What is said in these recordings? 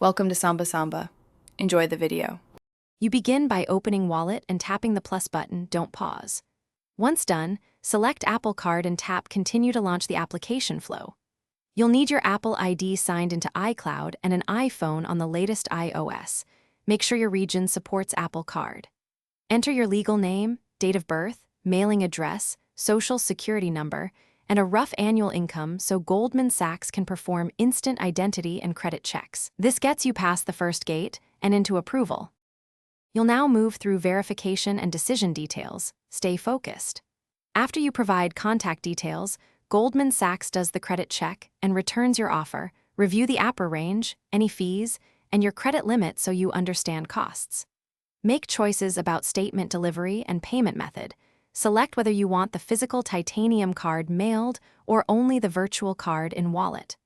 Welcome to Samba Samba. Enjoy the video. You begin by opening Wallet and tapping the plus button, don't pause. Once done, select Apple Card and tap Continue to launch the application flow. You'll need your Apple ID signed into iCloud and an iPhone on the latest iOS. Make sure your region supports Apple Card. Enter your legal name, date of birth, mailing address, social security number, and a rough annual income so Goldman Sachs can perform instant identity and credit checks. This gets you past the first gate and into approval. You'll now move through verification and decision details. Stay focused. After you provide contact details, Goldman Sachs does the credit check and returns your offer. Review the APR range, any fees, and your credit limit so you understand costs. Make choices about statement delivery and payment method. Select whether you want the physical titanium card mailed or only the virtual card in Wallet.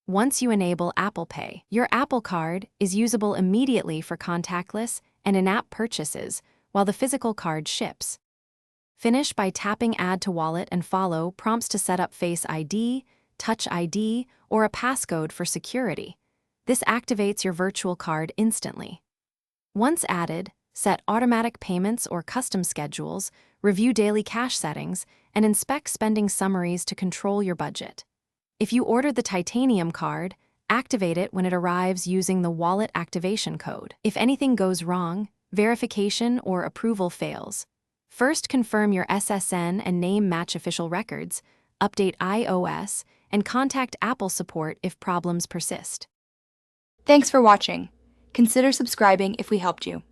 Once you enable Apple Pay, your Apple Card is usable immediately for contactless and in-app purchases while the physical card ships. Finish by tapping Add to Wallet and follow prompts to set up Face ID, Touch ID, or a passcode for security. This activates your virtual card instantly. Once added, set automatic payments or custom schedules, review daily cash settings, and inspect spending summaries to control your budget. If you ordered the titanium card, activate it when it arrives using the wallet activation code. If anything goes wrong, verification or approval fails, first confirm your SSN and name match official records, update iOS, and contact Apple support if problems persist. Thanks for watching. Consider subscribing if we helped you.